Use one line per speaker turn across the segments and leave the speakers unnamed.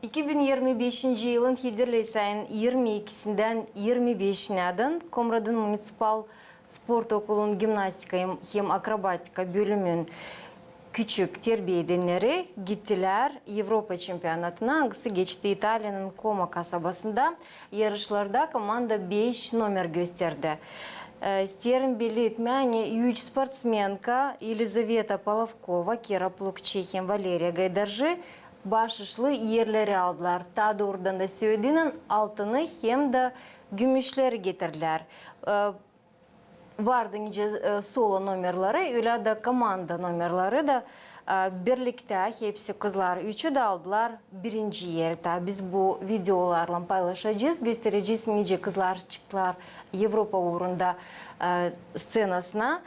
2025 yılın Hidirley ayın 22'sinden 25'ine adın Komradın Municipal Sport Okulu'nun gimnastika hem akrobatika bölümünün küçük terbiye edenleri gittiler Avrupa Çempionatına. Hangisi geçti İtalya'nın Como kasabasında yarışlarda komanda 5 numara gösterdi. İsterim belirtmeni 3 sportsmenka Елизавета Polovkova, Kira Plukçi, Valeria Gaydarji başarılı yerleri aldılar. Ta doğrudan da söylediğinin altını hem de gümüşleri getirdiler. Vardı nice solo numaraları, öyle de komanda numaraları da birlikte hepsi kızlar üçü de aldılar birinci yerde. Biz bu videolarla paylaşacağız, göstereceğiz nice kızlar çıktılar Avrupa uğrunda scenasına.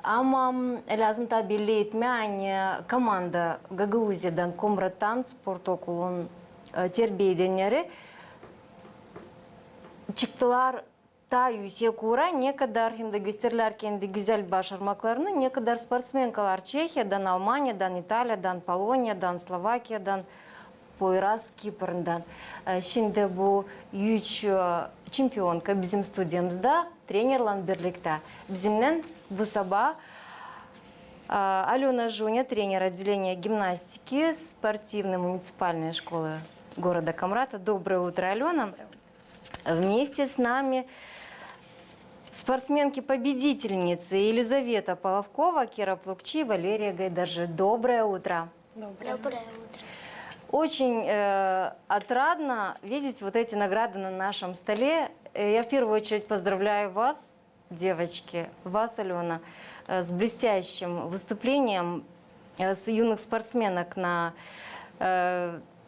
Ama lazım tabi belli etmeyen komanda Gagauziya'dan, Komrat'tan sport okulunun terbiye edenleri çıktılar. Ta yüksek uğra ne kadar hem de gösterirler kendi güzel başarmaklarını, ne kadar sportsmenkalar Çekya'dan, Almanya'dan, İtalya'dan, Polonya'dan, Slovakya'dan, Poyraz, Kipr'dan. Şimdi bu 3 çempiyonka bizim stüdyomuzda trenerle birlikte. Bizimle bu sabah Алена Жуня, тренер отделения гимнастики спортивной муниципальной школы города Комрата. Доброе утро, Алена. Вместе с нами спортсменки-победительницы Елизавета Половкова, Кира Плукчи, Валерия Гайдаржи. Доброе утро.
Доброе утро.
Очень отрадно видеть вот эти награды на нашем столе. Я в первую очередь поздравляю вас, девочки, вас, Алена, с блестящим выступлением с юных спортсменок на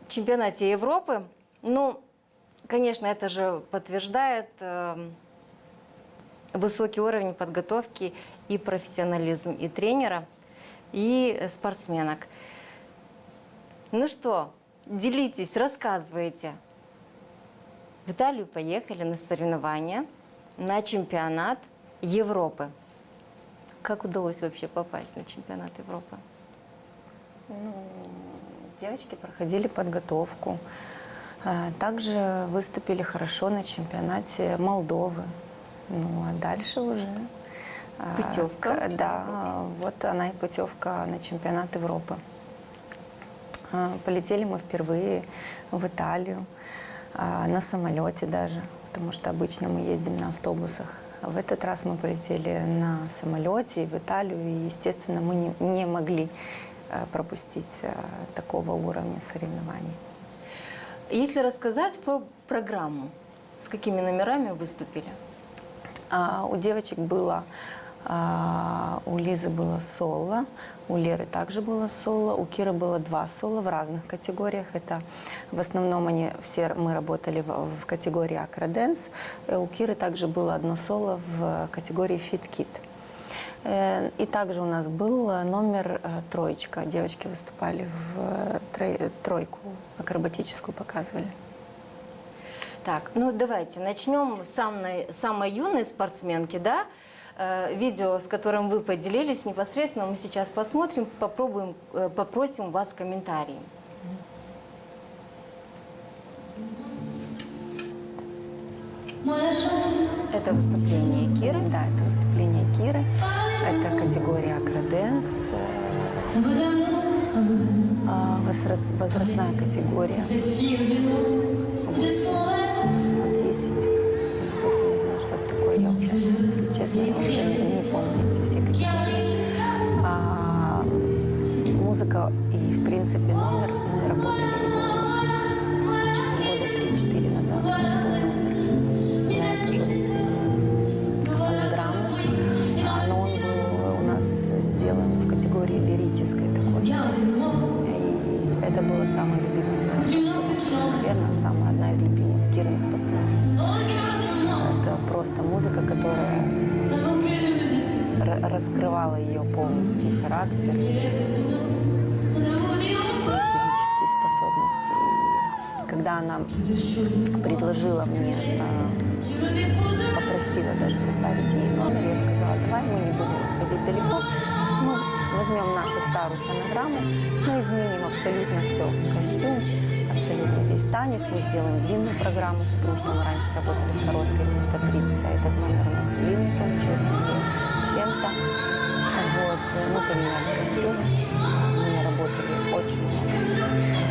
чемпионате Европы. Ну, конечно, это же подтверждает высокий уровень подготовки и профессионализм и тренера, и спортсменок. Ну что, делитесь, рассказывайте. В Италию поехали на соревнования, на чемпионат Европы. Как удалось вообще попасть на чемпионат Европы?
Ну, девочки проходили подготовку. Также выступили хорошо на чемпионате Молдовы. Ну, а дальше уже...
Путевка.
Да, вот она и путевка на чемпионат Европы. Полетели мы впервые в Италию, на самолете даже, потому что обычно мы ездим на автобусах. В этот раз мы полетели на самолете в Италию, и, естественно, мы не могли пропустить такого уровня соревнований.
Если рассказать про программу, с какими номерами выступили?
У девочек было, у Лизы было соло, у Леры также было соло, у Киры было 2 соло в разных категориях. Это в основном мы работали в категории акроденс. У Киры также было 1 соло в категории фит-кит. И также у нас был номер 3. Девочки выступали в тройку акробатическую, показывали.
Так, ну давайте начнем с самой юной спортсменки, да? Видео, с которым вы поделились непосредственно, мы сейчас посмотрим, попробуем, попросим вас комментарии. Это выступление Киры?
Да, это выступление Киры. Это категория акроденс, возрастная категория 10, 8-1, что-то такое. Я уже, если честно, уже не помню эти все категории. Музыка и, в принципе, номер, мы работали его года 3-4 назад. У нас был номер на эту же фонограмму. Но он был у нас сделан в категории лирической такой. И это было самое любимое, наверное, одна из любимых Кириных постановок. Это просто музыка, которая раскрывала ее полностью характер, все физические способности. И когда она предложила мне, попросила даже поставить ей номер, я сказала: давай мы не будем отходить далеко, мы возьмем нашу старую фонограмму, мы изменим абсолютно все, костюм, абсолютно весь танец. Мы сделаем длинную программу, потому что мы раньше работали в короткой, минута 30, а этот номер у нас длинный получился, 2 с чем-то. Вот. Мы поменяли костюмы, мы наработали очень много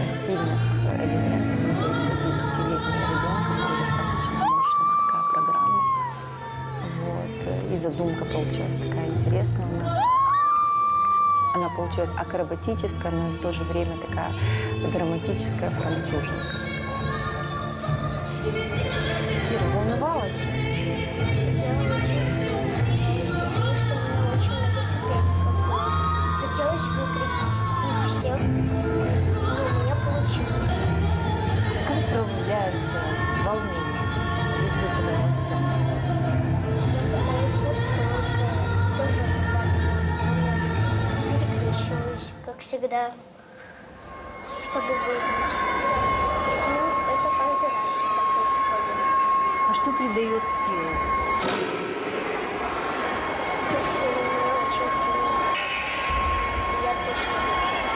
сильных элементов. То есть для 9-летнего ребенка там достаточно мощная такая программа. Вот. И задумка получилась такая интересная у нас. Она получилась акробатическая, но и в то же время такая драматическая француженка.
Кира, волновалась?
Я очень волновалась, потому что у меня очень много соперников было. Хотелось выиграть их всех, но у меня получилось.
Как ты справляешься с волнением перед выходом на сцену?
Я пытаюсь настроиться, тоже отрабатываю номер, перекрещиваюсь, как всегда, чтобы выиграть. Ну, это каждый раз всегда происходит.
А что придает силу?
То, что у меня очень сильно, я точно выиграю.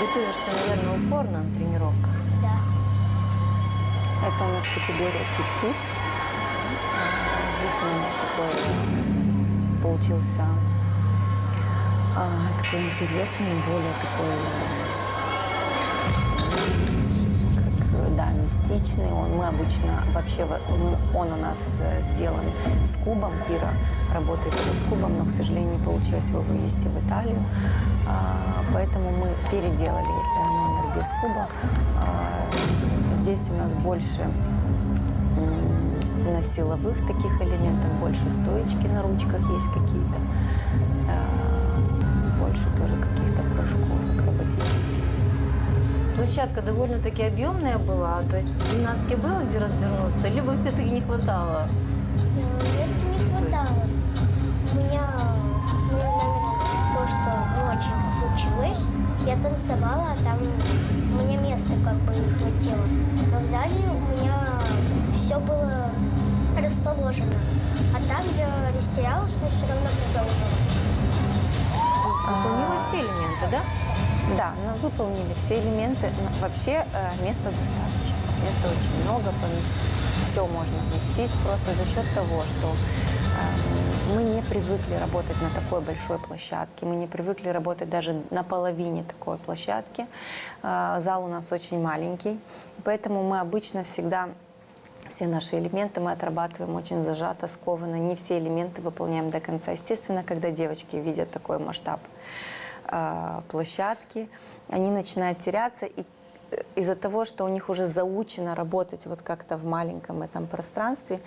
Готовишься, наверное, упорно на тренировках?
Да.
Это у нас категория Fit Kid. Здесь номер такой получился такой интересный, более такой, как, да, мистичный. Мы обычно, вообще, он у нас сделан с кубом. Кира работает уже с кубом, но, к сожалению, не получилось его вывести в Италию. Поэтому мы переделали номер без куба. Здесь у нас больше на силовых таких элементах, больше стоечки на ручках есть какие-то, больше тоже каких-то прыжков акробатических.
Площадка довольно-таки объемная была, то есть в гимнастке было где развернуться, либо все-таки не хватало?
Если не хватало, у меня с моим номером кое-что не очень случилось. Я танцевала, а там у меня места как бы не хватило. Но в зале у меня все было расположено. А там я растерялась, но все равно продолжила.
Выполнила все элементы, да?
Да, но выполнили все элементы. Но вообще места достаточно. Места очень много, все можно вместить просто за счет того, что мы не привыкли работать на такой большой площадке, мы не привыкли работать даже на половине такой площадки. Зал у нас очень маленький, поэтому мы обычно всегда все наши элементы мы отрабатываем очень зажато, скованно. Не все элементы выполняем до конца. Естественно, когда девочки видят такой масштаб площадки, они начинают теряться. И из-за того, что у них уже заучено работать вот как-то в маленьком этом пространстве,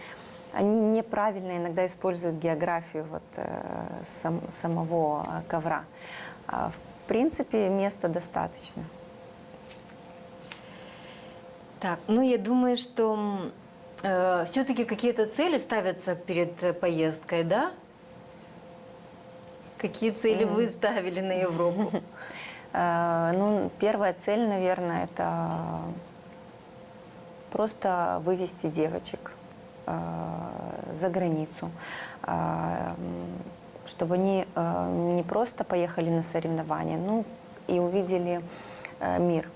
они неправильно иногда используют географию вот, самого ковра. В принципе, места достаточно.
Так, ну я думаю, что все-таки какие-то цели ставятся перед поездкой, да? Какие цели вы ставили на Европу?
Ну, первая цель, наверное, это просто вывести девочек за границу, чтобы они не просто поехали на соревнования, ну и увидели мир.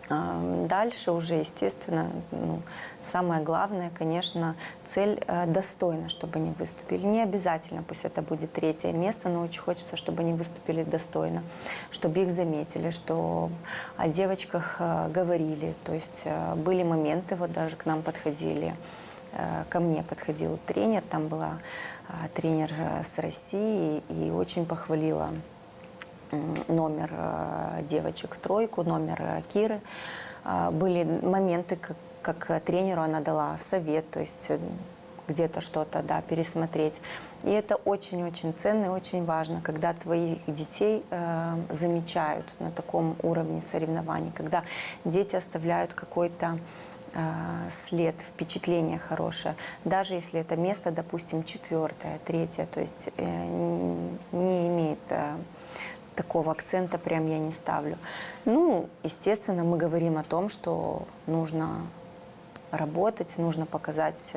Дальше уже, естественно, ну, самое главное, конечно, цель достойно, чтобы они выступили. Не обязательно, пусть это будет 3-е место, но очень хочется, чтобы они выступили достойно, чтобы их заметили, что о девочках говорили. То есть были моменты, вот даже к нам подходили, ко мне подходил тренер, там была тренер с России и очень похвалила номер девочек, 3, номер Киры. Были моменты, как тренеру она дала совет, то есть где-то что-то, да, пересмотреть. И это очень-очень ценно и очень важно, когда твоих детей замечают на таком уровне соревнований, когда дети оставляют какой-то след, впечатление хорошее. Даже если это место, допустим, 4-е, 3-е, то есть не имеет такого акцента прям я не ставлю. Ну, естественно, мы говорим о том, что нужно работать, нужно показать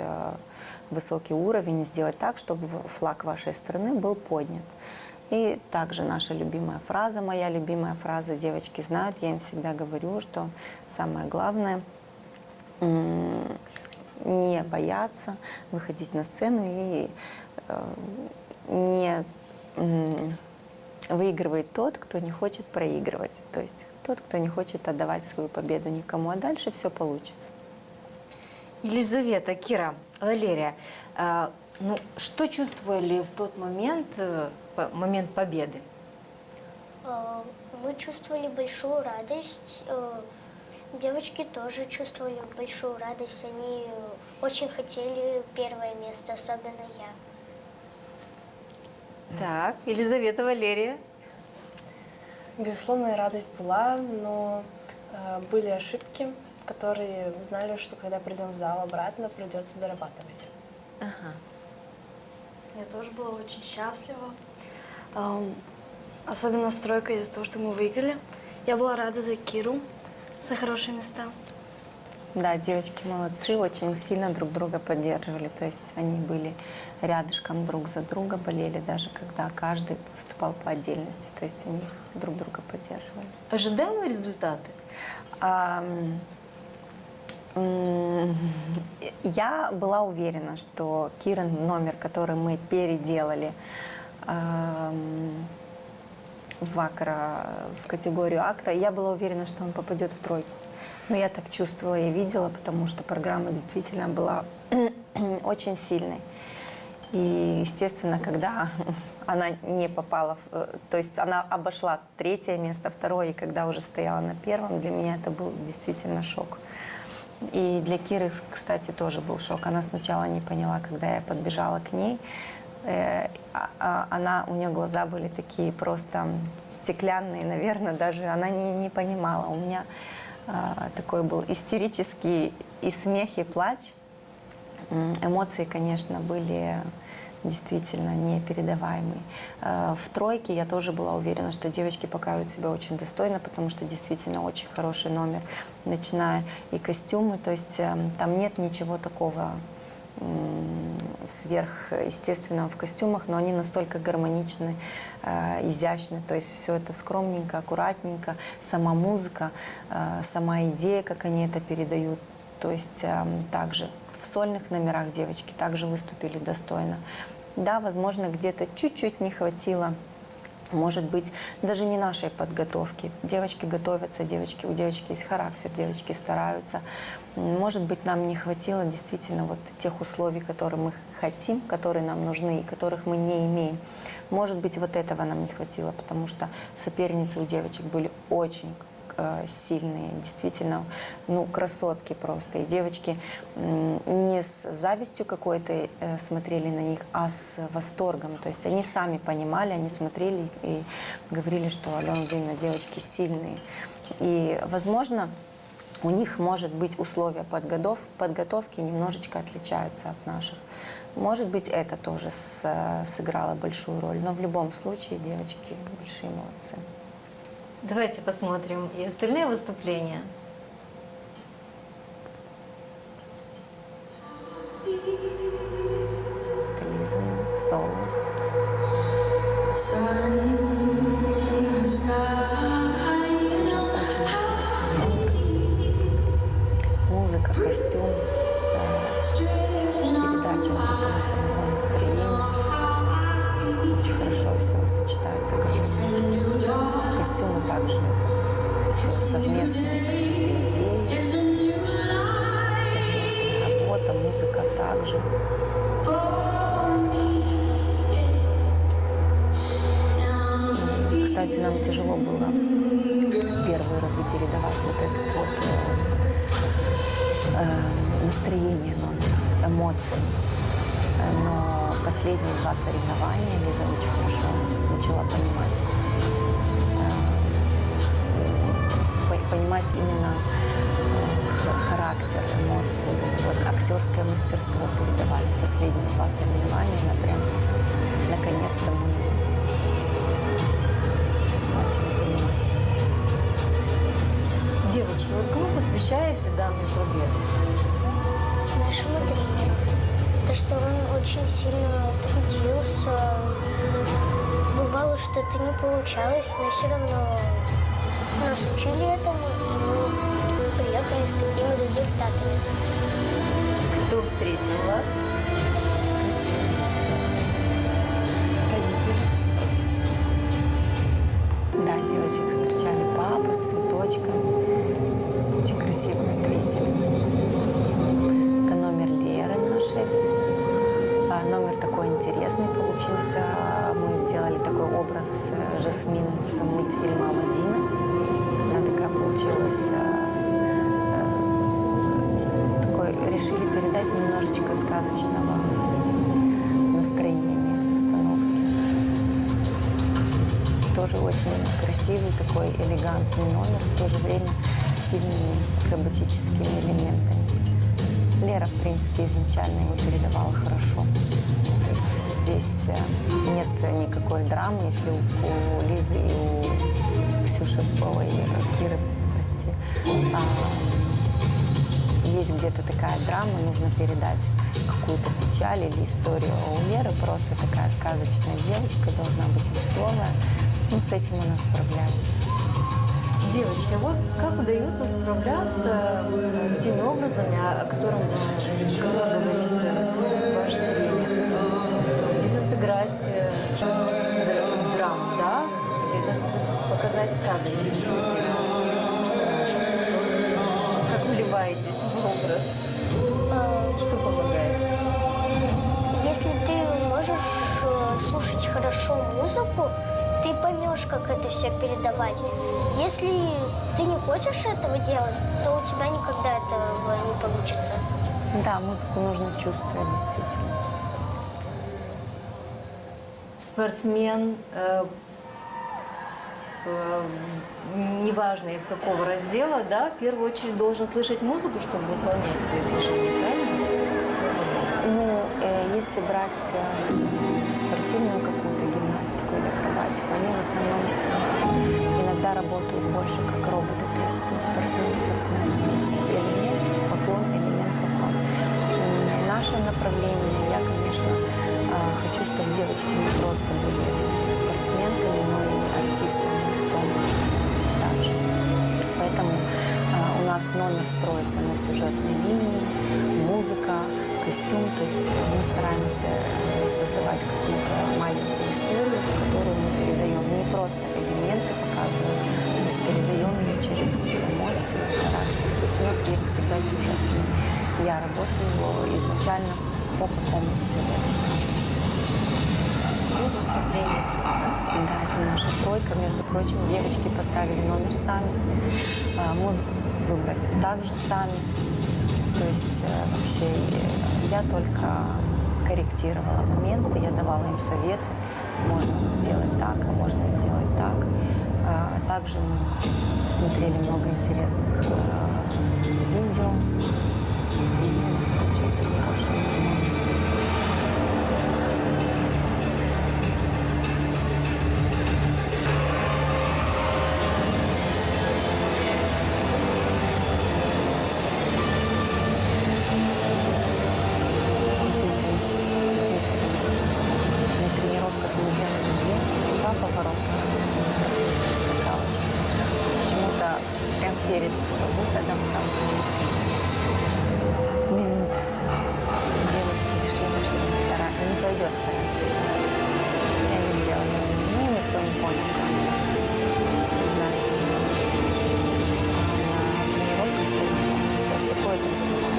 высокий уровень и сделать так, чтобы флаг вашей страны был поднят. И также наша любимая фраза, моя любимая фраза, девочки знают, я им всегда говорю, что самое главное не бояться выходить на сцену и не выигрывает тот, кто не хочет проигрывать. То есть тот, кто не хочет отдавать свою победу никому, а дальше все получится.
Елизавета, Кира, Валерия, ну, что чувствовали в тот момент, момент победы?
Мы чувствовали большую радость. Девочки тоже чувствовали большую радость. Они очень хотели первое место, особенно я.
Так, Елизавета, Валерия.
Безусловно, радость была, но были ошибки, которые знали, что когда придем в зал обратно, придется дорабатывать.
Ага.
Я тоже была очень счастлива. Особенно стройка из-за того, что мы выиграли. Я была рада за Киру, за хорошие места.
Да, девочки молодцы, очень сильно друг друга поддерживали. То есть они были рядышком друг за друга, болели даже когда каждый выступал по отдельности. То есть они друг друга поддерживали.
Ожидаемые результаты?
Я была уверена, что Кирин номер, который мы переделали в категорию акро, я была уверена, что он попадет в тройку. Но я так чувствовала и видела, потому что программа действительно была очень сильной. И, естественно, когда она не попала, то есть она обошла 3-е место, 2-е, и когда уже стояла на 1-м, для меня это был действительно шок. И для Киры, кстати, тоже был шок. Она сначала не поняла, когда я подбежала к ней. У нее глаза были такие просто стеклянные, наверное, даже она не понимала. У меня такой был истерический и смех, и плач. Эмоции, конечно, были действительно непередаваемые. В тройке я тоже была уверена, что девочки покажут себя очень достойно, потому что действительно очень хороший номер, начиная и костюмы, то есть там нет ничего такого сверхъестественного в костюмах, но они настолько гармоничны, изящны, то есть все это скромненько, аккуратненько, сама музыка, сама идея, как они это передают, то есть также в сольных номерах девочки также выступили достойно. Да, возможно, где-то чуть-чуть не хватило, может быть, даже не нашей подготовки. Девочки готовятся, у девочки есть характер, девочки стараются. Может быть, нам не хватило действительно вот тех условий, которые мы хотим, которые нам нужны и которых мы не имеем. Может быть, вот этого нам не хватило, потому что соперницы у девочек были очень сильные, действительно, ну, красотки просто. И девочки не с завистью какой-то смотрели на них, а с восторгом. То есть они сами понимали, они смотрели и говорили, что Алена Владимировна, девочки сильные. И, возможно, у них, может быть, условия подготовки немножечко отличаются от наших. Может быть, это тоже сыграло большую роль. Но в любом случае девочки большие молодцы.
Давайте посмотрим и остальные выступления.
Это Лиза, соло. Тоже очень интересный. Музыка, костюм, передача вот этого самого настроения. Очень хорошо все сочетается, гармонично. Костюмы также это все совместные какие-то идеи, совместная работа, музыка также. И, кстати, нам тяжело было в первые разы передавать вот это вот настроение номера, эмоции. Но последние 2 соревнования Лиза очень хорошо начала понимать именно характер, эмоции, вот актерское мастерство передавать. Последние 2 соревнования, она прям наконец-то мы начали понимать.
Девочки, вот кому посвящаете данную победу?
Нашему тренеру. То, что он очень сильно трудился, бывало, что это не получалось, но все равно нас учили этому, и мы приехали с такими результатами.
Кто встретил вас?
Да, девочек встречали папа с цветочками. Очень красиво встретили. Это номер Леры нашей. Номер такой интересный получился. Мы сделали такой образ Жасмин с мультфильма «Аладдина». Она такая получилась. Решили передать немножечко сказочного настроения в постановке. Тоже очень красивый, такой элегантный номер, в то же время с сильными акробатическими элементами. Лера, в принципе, изначально его передавала хорошо. То есть здесь нет никакой драмы, если у Лизы и у Ксюши, Киры, прости, есть где-то такая драма, нужно передать какую-то печаль или историю. А у Леры просто такая сказочная девочка, должна быть веселая. Ну, с этим она справляется.
Девочки, вот как удается справляться с теми образами, о котором говорит ваш тренер? Где-то сыграть драму, да? Где-то показать сказочность персонажа. Как вливаетесь в образ? Что помогает?
Если ты можешь слушать хорошо музыку, ты поймешь, как это все передавать. Если ты не хочешь этого делать, то у тебя никогда этого не получится.
Да, музыку нужно чувствовать, действительно.
Спортсмен, неважно из какого раздела, да, в первую очередь должен слышать музыку, чтобы выполнять свои движения, правильно?
Ну, если брать спортивную какую-то гимнастику или акробатику, они в основном иногда работают больше как роботы, то есть спортсмен, то есть элемент, поклон, элемент, поклон. В нашем направлении я, конечно, хочу, чтобы девочки не просто были спортсменками, но и артистами в том также. Поэтому у нас номер строится на сюжетной линии, музыка, костюм, то есть мы стараемся создавать какую-то маленькую историю, которую мы передаем, не просто элементы показываем, то есть передаем ее через эмоции, характер. То есть у нас есть всегда сюжет. Я работаю изначально по какому-то сюжету. Да, это наша тройка. Между прочим, девочки поставили номер сами, музыку выбрали также сами. То есть вообще я только корректировала моменты, я давала им советы. Можно вот сделать так, а можно сделать так. Также мы смотрели много интересных видео. И у нас получился хороший номер. Перед выходом, там, минут, девочки решили, что не пойдет вторая. И они сделали. Ну, никто не понял, как у нас. Не знаю. На тренировках получалось. То есть такое тоже бывает.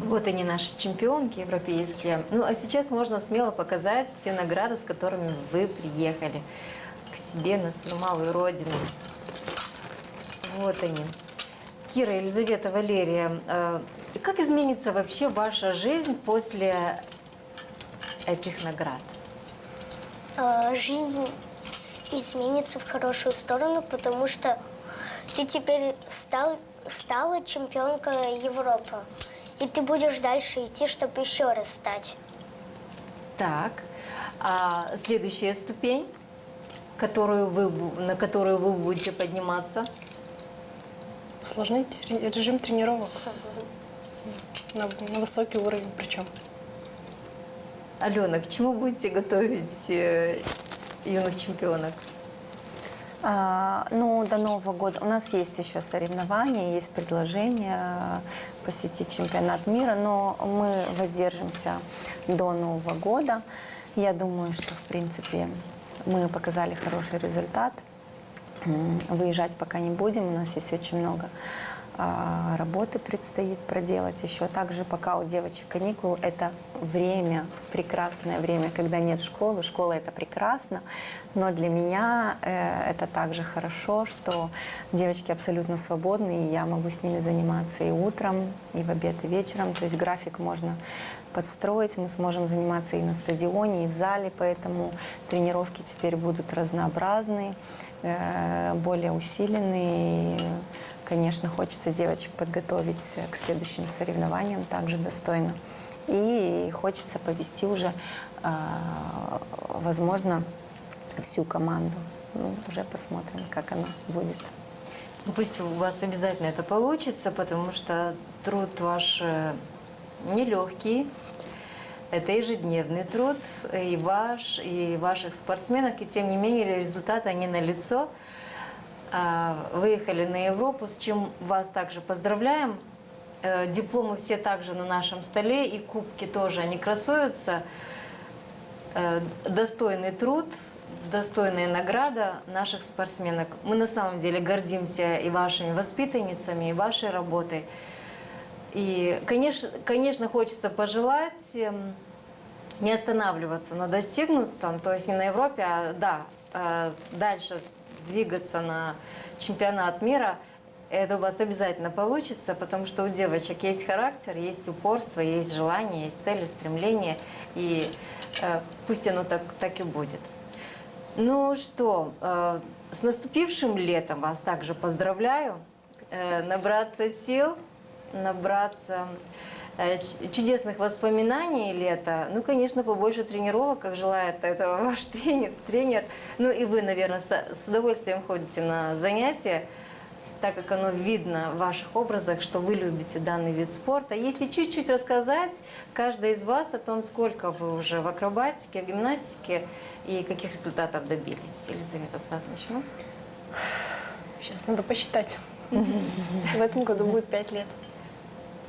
Вот они, наши чемпионки европейские. Ну, а сейчас можно смело показать те награды, с которыми вы приехали к себе на свою малую родину. Вот они. Кира, Елизавета, Валерия, как изменится вообще ваша жизнь после этих наград?
Жизнь изменится в хорошую сторону, потому что ты теперь стала чемпионкой Европы. и ты будешь дальше идти, чтобы еще раз стать.
Так. А следующая ступень, на которую вы будете подниматься?
Усложнить режим тренировок на высокий уровень причем.
Алена, к чему будете готовить юных чемпионок?
Ну, до Нового года у нас есть еще соревнования, есть предложение посетить чемпионат мира, но мы воздержимся до Нового года. Я думаю, что, в принципе, мы показали хороший результат. Выезжать пока не будем, у нас есть очень много работы предстоит проделать еще. Также пока у девочек каникул, это время, прекрасное время, когда нет школы. Школа – это прекрасно, но для меня это также хорошо, что девочки абсолютно свободны, и я могу с ними заниматься и утром, и в обед, и вечером. То есть график можно подстроить, мы сможем заниматься и на стадионе, и в зале, поэтому тренировки теперь будут разнообразные, более усиленные. Конечно, хочется девочек подготовить к следующим соревнованиям также достойно. И хочется повести уже, возможно, всю команду. Ну, уже посмотрим, как оно будет.
Ну, пусть у вас обязательно это получится, потому что труд ваш нелегкий. Это ежедневный труд и ваш, и ваших спортсменок, и тем не менее результаты, они налицо. Выехали на Европу, с чем вас также поздравляем. Дипломы все также на нашем столе, и кубки тоже, они красуются. Достойный труд, достойная награда наших спортсменок. Мы на самом деле гордимся и вашими воспитанницами, и вашей работой. И, конечно, хочется пожелать не останавливаться на достигнутом, то есть не на Европе, а дальше двигаться на чемпионат мира. Это у вас обязательно получится, потому что у девочек есть характер, есть упорство, есть желание, есть цели, стремления. И пусть оно так и будет. Ну что, с наступившим летом вас также поздравляю. Набраться сил, набраться чудесных воспоминаний лета. Ну, конечно, побольше тренировок, как желает этого ваш тренер. Ну и вы, наверное, с удовольствием ходите на занятия, так как оно видно в ваших образах, что вы любите данный вид спорта. Если чуть-чуть рассказать, каждая из вас о том, сколько вы уже в акробатике, в гимнастике и каких результатов добились. Елизавета, с вас начну.
Сейчас надо посчитать. В этом году будет 5 лет.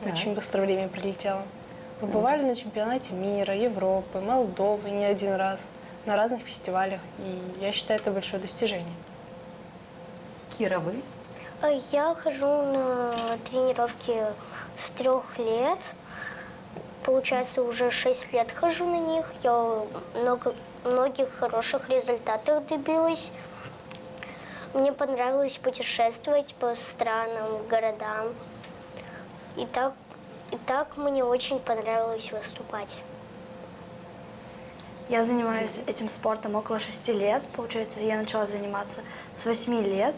Очень быстро время пролетело. Мы бывали на чемпионате мира, Европы, Молдовы не один раз, на разных фестивалях. И я считаю, это большое достижение.
Кира, вы?
Я хожу на тренировки с 3 лет. Получается, уже 6 лет хожу на них. Я многих хороших результатов добилась. Мне понравилось путешествовать по странам, городам. И так мне очень понравилось выступать.
Я занимаюсь этим спортом около 6 лет. Получается, я начала заниматься с 8 лет.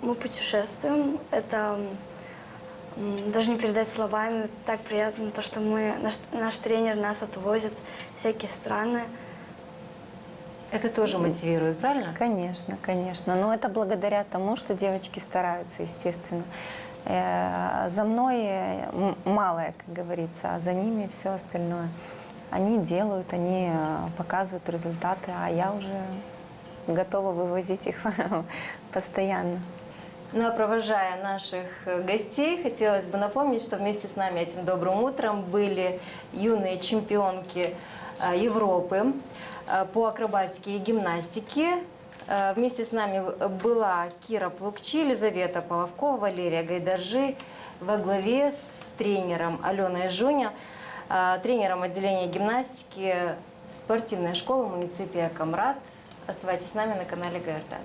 Мы путешествуем. Это даже не передать словами. Так приятно, то, что наш тренер нас отвозит в всякие страны.
Это тоже мотивирует, правильно? Конечно, конечно. Но это благодаря тому, что девочки стараются, естественно. За мной малое, как говорится, а за ними все остальное. Они делают, они показывают результаты, а я уже готова вывозить их постоянно.
Ну а провожая наших гостей, хотелось бы напомнить, что вместе с нами этим добрым утром были юные чемпионки Европы по акробатике и гимнастике. Вместе с нами была Кира Плукчи, Елизавета Половкова, Валерия Гайдаржи во главе с тренером Аленой Жуня, тренером отделения гимнастики спортивной школы муниципия Камрад. Оставайтесь с нами на канале ГРТ.